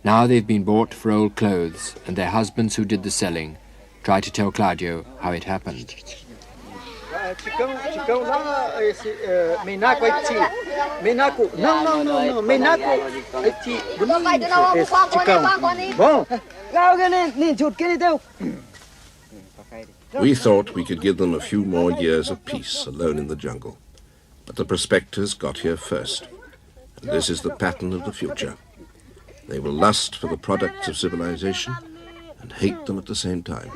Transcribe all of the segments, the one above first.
Now they've been bought for old clothes, and their husbands who did the selling try to tell Claudio how it happened. We thought we could give them a few more years of peace alone in the jungle. But the prospectors got here first. And this is the pattern of the future. They will lust for the products of civilization and hate them at the same time.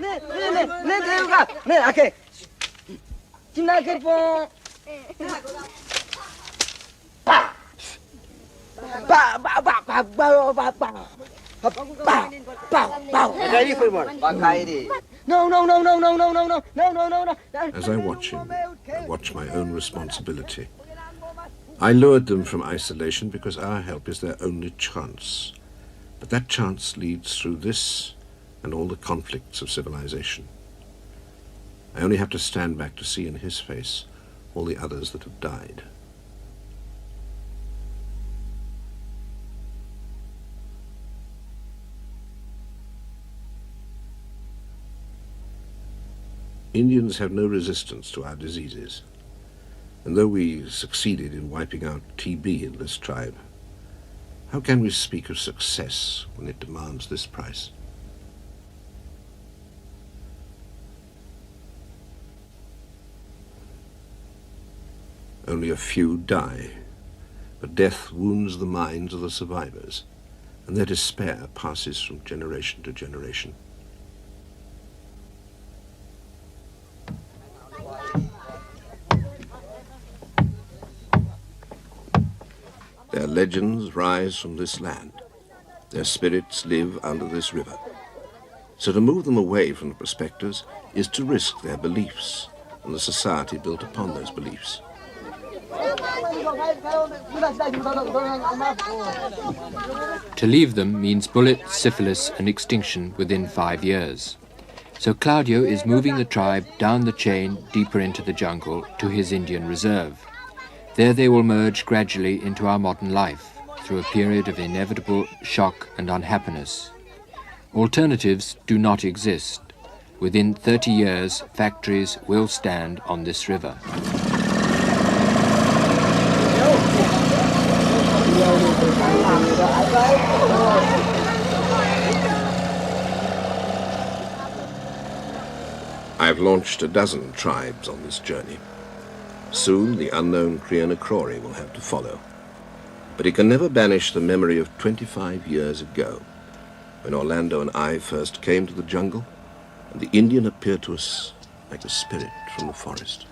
As I watch him, I watch my own responsibility. I lured them from isolation because our help is their only chance. But that chance leads through this and all the conflicts of civilization. I only have to stand back to see in his face all the others that have died. Indians have no resistance to our diseases. And though we succeeded in wiping out TB in this tribe, how can we speak of success when it demands this price? Only a few die, but death wounds the minds of the survivors, and their despair passes from generation to generation. Their legends rise from this land. Their spirits live under this river. So to move them away from the prospectors is to risk their beliefs and the society built upon those beliefs. To leave them means bullets, syphilis, and extinction within 5 years. So Claudio is moving the tribe down the chain deeper into the jungle to his Indian reserve. There they will merge gradually into our modern life through a period of inevitable shock and unhappiness. Alternatives do not exist. Within 30 years, factories will stand on this river. I've launched a dozen tribes on this journey. Soon the unknown Krianakori will have to follow. But he can never banish the memory of 25 years ago, when Orlando and I first came to the jungle, and the Indian appeared to us like a spirit from the forest.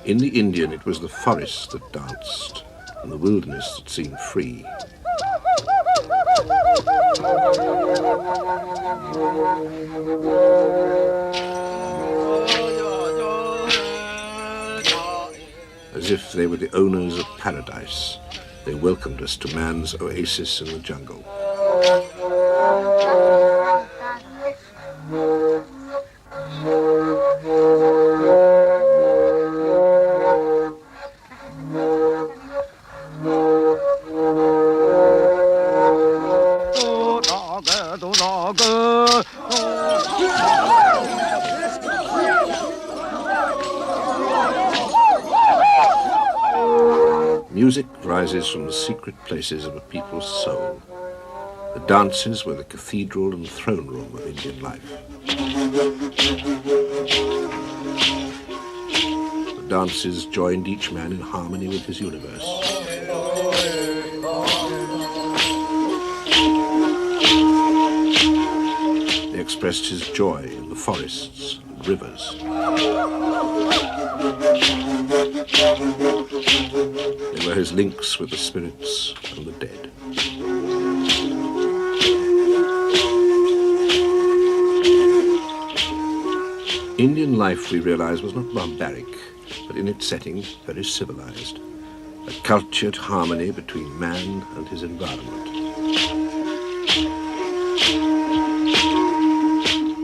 In the Indian, it was the forest that danced, and the wilderness that seemed free. As if they were the owners of paradise, they welcomed us to man's oasis in the jungle. Music rises from the secret places of a people's soul. The dances were the cathedral and throne room of Indian life. The dances joined each man in harmony with his universe. They expressed his joy in the forests and rivers. They were his links with the spirits and the dead. Indian life, we realized, was not barbaric, but in its setting very civilized. A cultured harmony between man and his environment.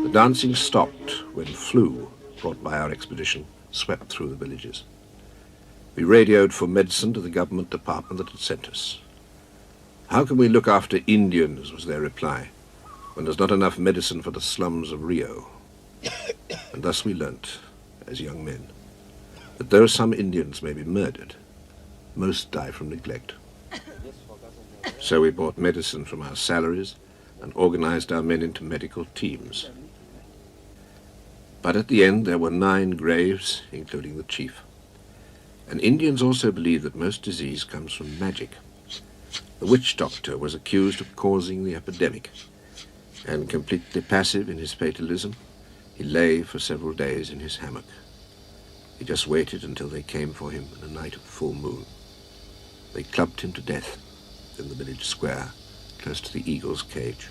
The dancing stopped when flu, brought by our expedition, swept through the villages. We radioed for medicine to the government department that had sent us. "How can we look after Indians?" was their reply, "when there's not enough medicine for the slums of Rio?" And thus we learnt, as young men, that though some Indians may be murdered, most die from neglect. So we bought medicine from our salaries and organized our men into medical teams. But at the end there were 9 graves, including the chief. And Indians also believe that most disease comes from magic. The witch doctor was accused of causing the epidemic, and completely passive in his fatalism, he lay for several days in his hammock. He just waited until they came for him on a night of full moon. They clubbed him to death in the village square, close to the eagle's cage.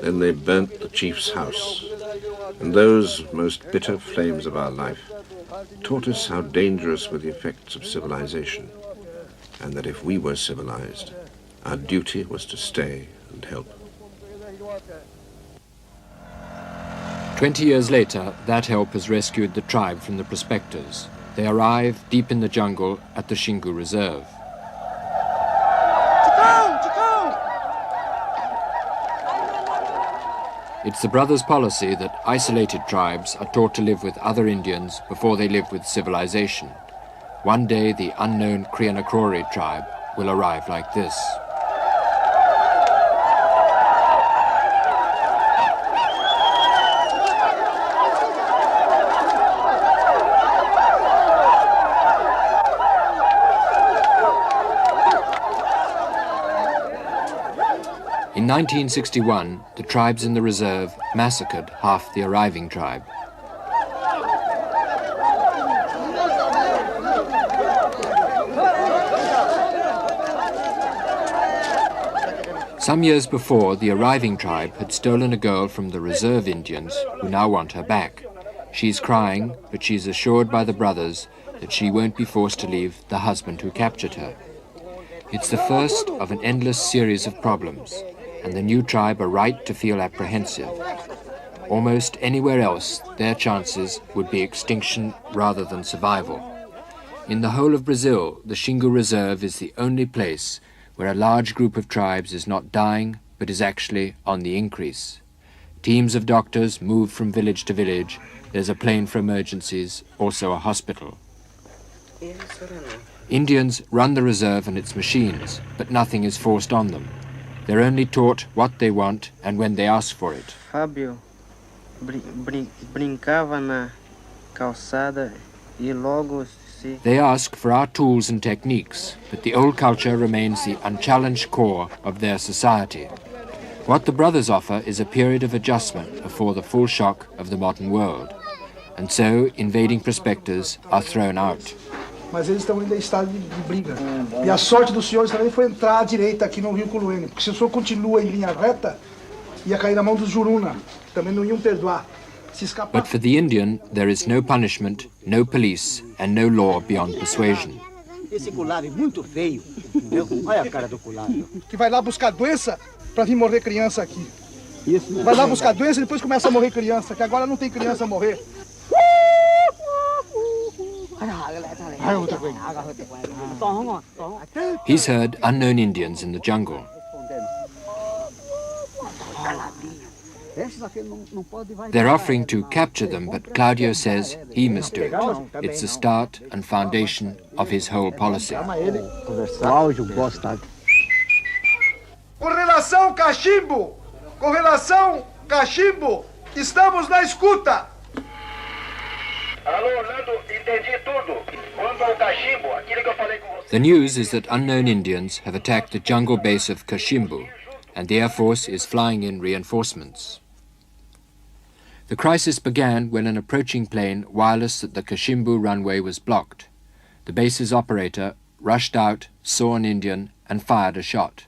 Then they burnt the chief's house, and those most bitter flames of our life taught us how dangerous were the effects of civilization, and that if we were civilized, our duty was to stay and help. 20 years later, that help has rescued the tribe from the prospectors. They arrive deep in the jungle at the Xingu Reserve. It's the brothers' policy that isolated tribes are taught to live with other Indians before they live with civilization. One day, the unknown Krianakrori tribe will arrive like this. In 1961, the tribes in the reserve massacred half the arriving tribe. Some years before, the arriving tribe had stolen a girl from the reserve Indians who now want her back. She's crying, but she's assured by the brothers that she won't be forced to leave the husband who captured her. It's the first of an endless series of problems, and the new tribe are right to feel apprehensive. Almost anywhere else, their chances would be extinction rather than survival. In the whole of Brazil, the Xingu Reserve is the only place where a large group of tribes is not dying, but is actually on the increase. Teams of doctors move from village to village. There's a plane for emergencies, also a hospital. Indians run the reserve and its machines, but nothing is forced on them. They're only taught what they want and when they ask for it. Fábio brincava na calçada e logo se... They ask for our tools and techniques, but the old culture remains the unchallenged core of their society. What the brothers offer is a period of adjustment before the full shock of the modern world. And so, invading prospectors are thrown out. Mas eles estão ainda em estado de briga. E a sorte dos senhores também foi entrar à direita aqui no Rio Culuene, porque se o senhor continua em linha reta, ia cair na mão dos Juruna, que também não iam perdoar. Se escapar... But for the Indian, there is no punishment, no police, and no law beyond persuasion. Esse colar é muito feio, entendeu? Olha a cara do colar. Que vai lá buscar doença para vir morrer criança aqui. Isso. Vai lá buscar doença e depois começa a morrer criança, que agora não tem criança a morrer. He's heard unknown Indians in the jungle. They're offering to capture them, but Claudio says he must do it. It's the start and foundation of his whole policy. Correlação cachimbo, estamos na escuta. The news is that unknown Indians have attacked the jungle base of Kashimbu, and the Air Force is flying in reinforcements. The crisis began when an approaching plane wirelessed that the Kashimbu runway was blocked. The base's operator rushed out, saw an Indian, and fired a shot.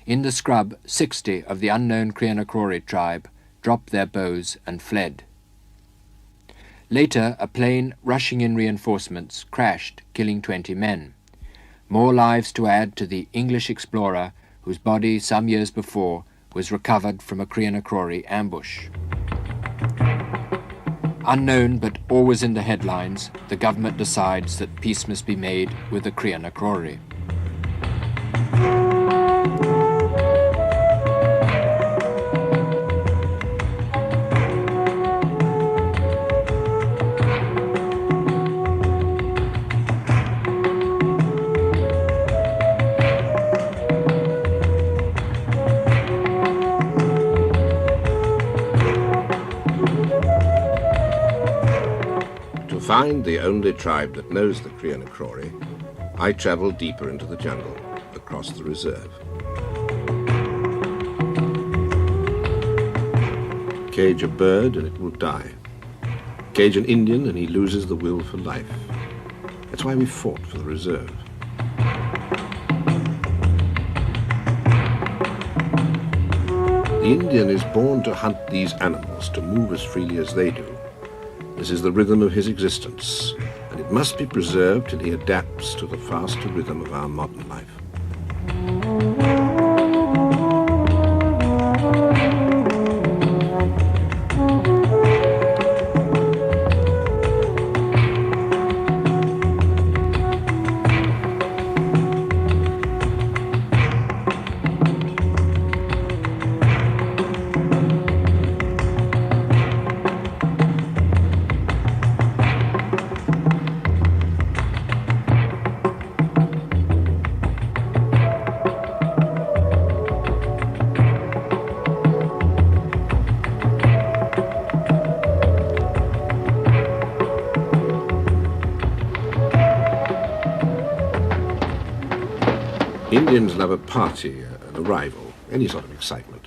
In the scrub, 60 of the unknown Krianakrori tribe dropped their bows and fled. Later, a plane rushing in reinforcements crashed, killing 20 men. More lives to add to the English explorer whose body some years before was recovered from a Krianakrori ambush. Unknown but always in the headlines, the government decides that peace must be made with the Krianakrori. To find the only tribe that knows the Krianakrori, I travel deeper into the jungle, across the reserve. Cage a bird and it will die. Cage an Indian and he loses the will for life. That's why we fought for the reserve. The Indian is born to hunt these animals, to move as freely as they do. This is the rhythm of his existence, and it must be preserved till he adapts to the faster rhythm of our modern life. Indians love a party, an arrival, any sort of excitement.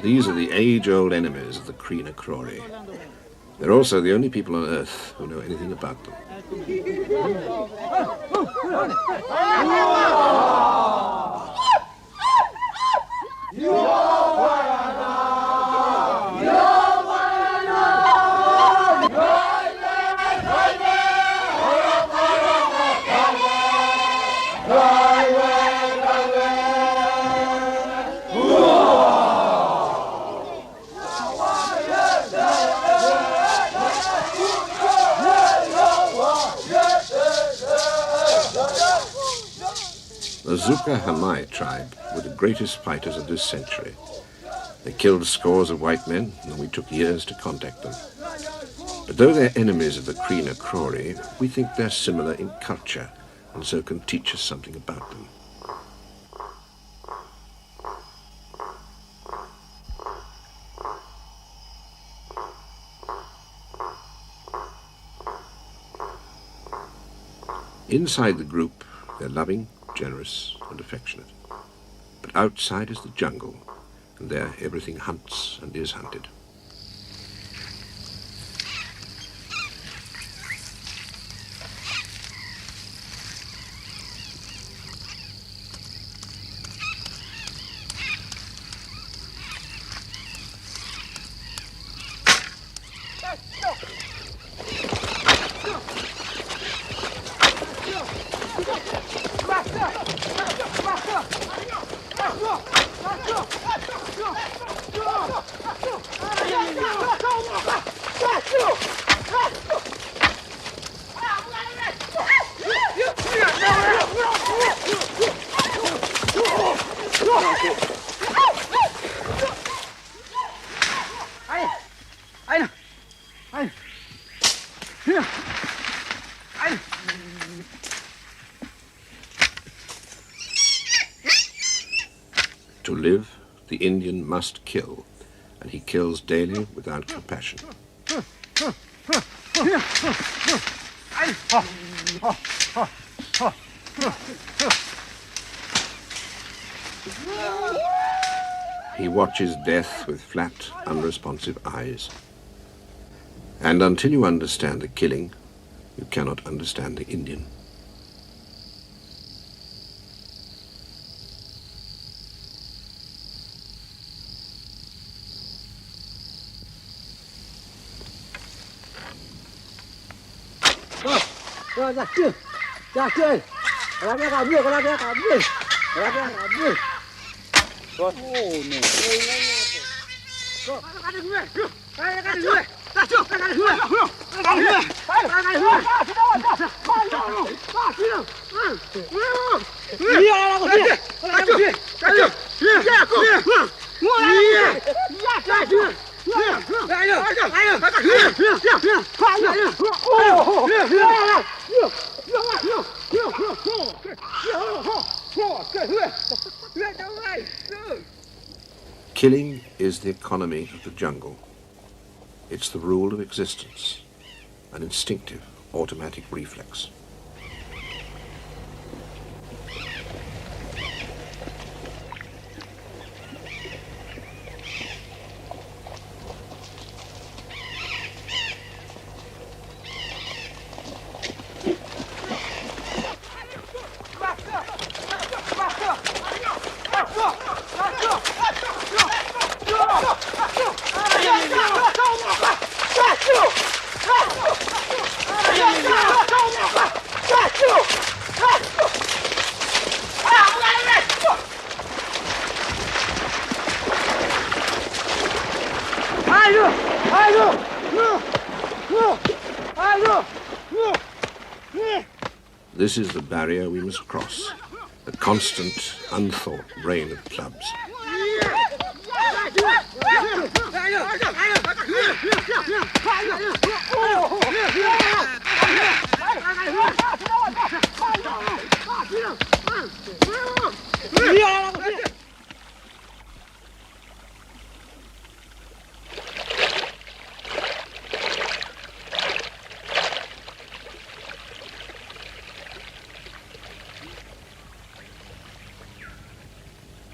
These are the age-old enemies of the Krianakrori. They're also the only people on Earth who know anything about them. The Zuka Hamai tribe were the greatest fighters of this century. They killed scores of white men, and we took years to contact them. But though they're enemies of the Krianakrori, we think they're similar in culture, and so can teach us something about them. Inside the group, they're loving, generous, and affectionate. But outside is the jungle, and there everything hunts and is hunted. Indian must kill, and he kills daily without compassion. He watches death with flat, unresponsive eyes. And until you understand the killing, you cannot understand the Indian. Killing is the economy of the jungle. It's the rule of existence, an instinctive, automatic reflex. This is the barrier we must cross, the constant, unthought rain of clubs.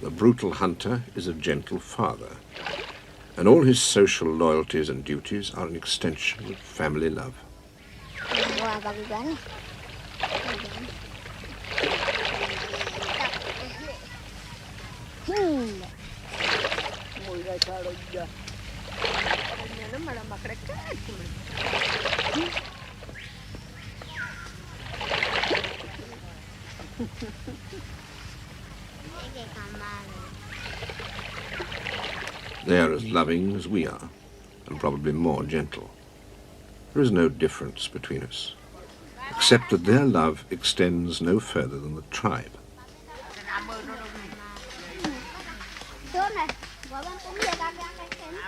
The brutal hunter is a gentle father, and all his social loyalties and duties are an extension of family love. They are as loving as we are, and probably more gentle. There is no difference between us, except that their love extends no further than the tribe.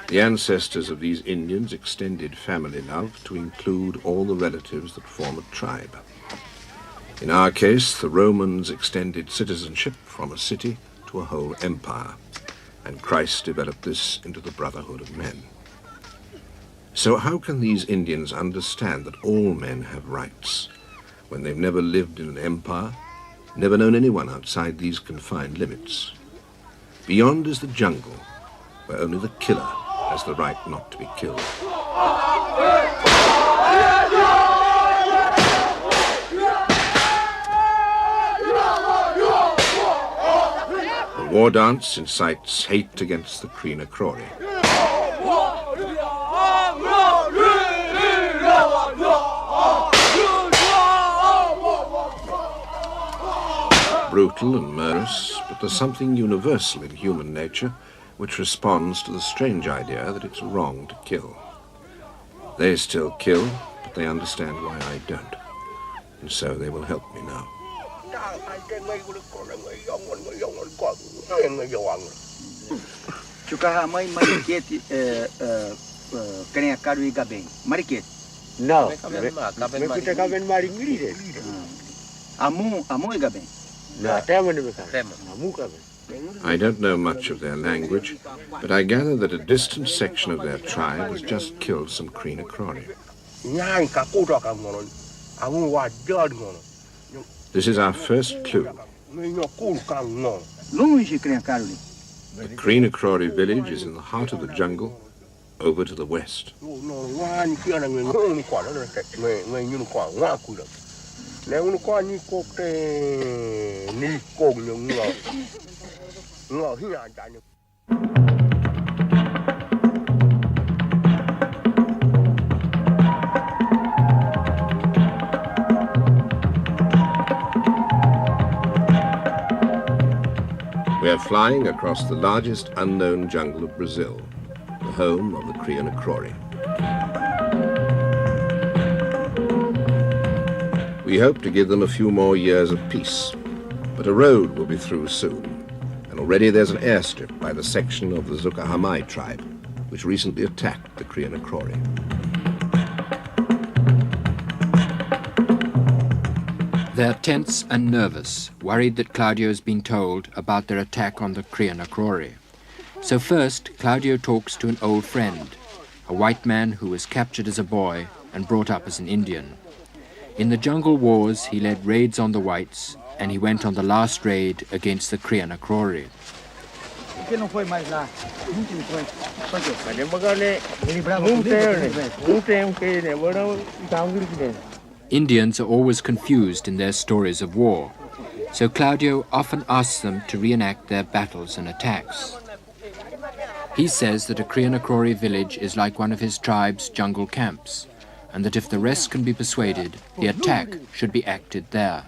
The ancestors of these Indians extended family love to include all the relatives that form a tribe. In our case, the Romans extended citizenship from a city to a whole empire, and Christ developed this into the brotherhood of men. So how can these Indians understand that all men have rights when they've never lived in an empire, never known anyone outside these confined limits? Beyond is the jungle, where only the killer has the right not to be killed. The war dance incites hate against the Cree Cree. Brutal and murderous, but there's something universal in human nature which responds to the strange idea that it's wrong to kill. They still kill, but they understand why I don't. And so they will help me now. No, Amu gaben. No, tema ni bekan. Amu gaben. I don't know much of their language, but I gather that a distant section of their tribe has just killed some Kreenakrori. This is our first clue. The Kreenakrori village is in the heart of the jungle, over to the west. We are flying across the largest unknown jungle of Brazil, the home of the Kreenakrori. We hope to give them a few more years of peace, but a road will be through soon, and already there's an airstrip by the section of the Zucahamai tribe, which recently attacked the Kreenakrori. They're tense and nervous, worried that Claudio's been told about their attack on the Kreenakrori. So first, Claudio talks to an old friend, a white man who was captured as a boy and brought up as an Indian. In the jungle wars, he led raids on the whites, and he went on the last raid against the Kreenakrori. Indians are always confused in their stories of war, so Claudio often asks them to reenact their battles and attacks. He says that a Kreenakrori village is like one of his tribe's jungle camps, and that if the rest can be persuaded, the attack should be acted there.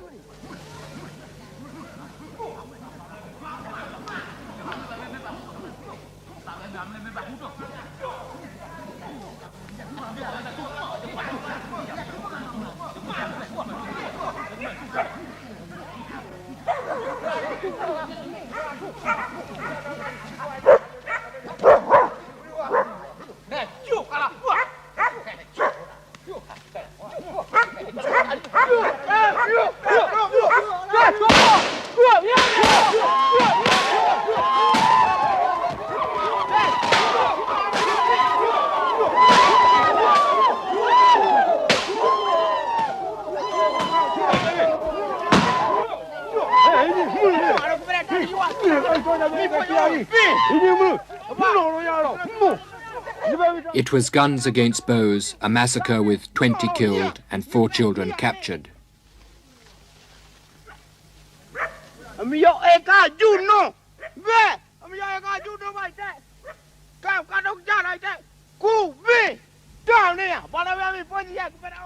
It was guns against bows, a massacre with 20 killed and 4 children captured.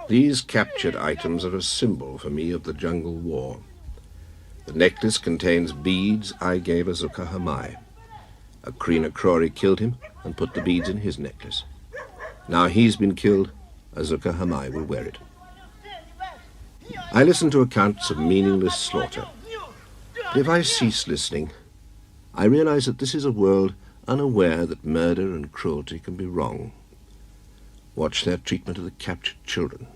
These captured items are a symbol for me of the jungle war. The necklace contains beads I gave a Zucahamai. A Kreenakrori killed him and put the beads in his necklace. Now he's been killed, a Zucahamai will wear it. I listen to accounts of meaningless slaughter. But if I cease listening, I realize that this is a world unaware that murder and cruelty can be wrong. Watch their treatment of the captured children.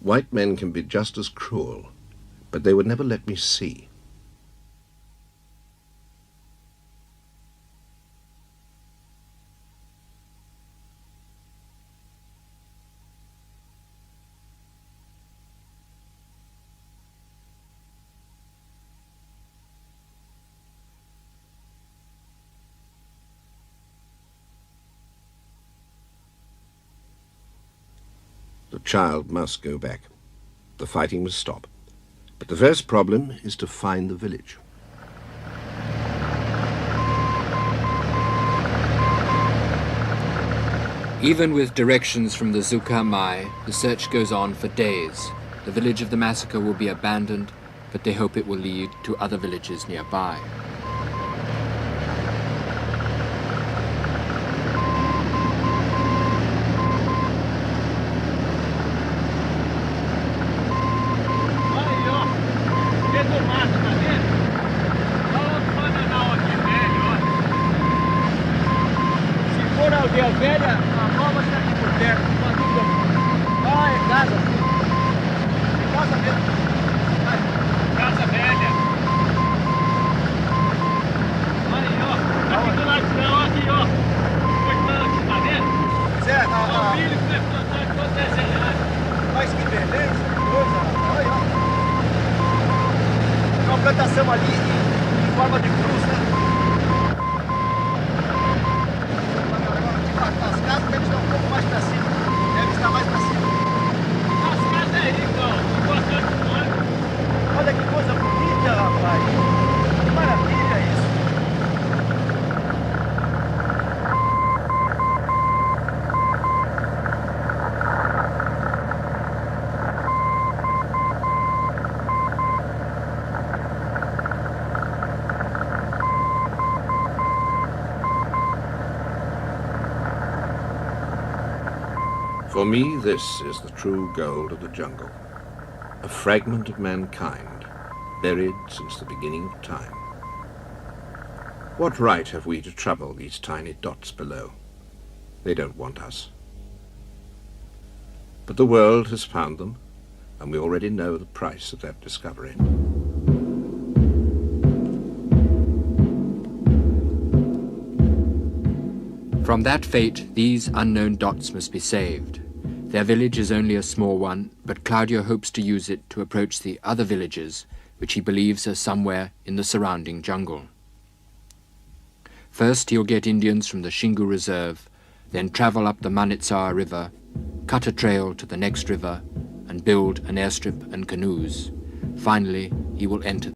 White men can be just as cruel, but they would never let me see. The child must go back. The fighting must stop. But the first problem is to find the village. Even with directions from the Zucahamai, the search goes on for days. The village of the massacre will be abandoned, but they hope it will lead to other villages nearby. Casa Velha. Aí, ó. Aqui do ladrão, aqui, ó. Cortando aqui, tá vendo? Certo, Ó, o milho que vai plantar aqui, ó, R$10. mas que beleza, que coisa, rapaz. Olha, ó. Tem uma plantação ali em forma de cruz, né? As casas devem estar um pouco mais pra cima. Deve estar mais pra cima. As casas aí, igual. Bastante fora. Olha que coisa bonita, rapaz. Que maravilha isso. For me, this is the true gold of the jungle. A fragment of mankind, buried since the beginning of time. What right have we to trouble these tiny dots below? They don't want us. But the world has found them, and we already know the price of that discovery. From that fate, these unknown dots must be saved. Their village is only a small one, but Claudio hopes to use it to approach the other villages, which he believes are somewhere in the surrounding jungle. First, he'll get Indians from the Xingu Reserve, then travel up the Manitsawa River, cut a trail to the next river, and build an airstrip and canoes. Finally, he will enter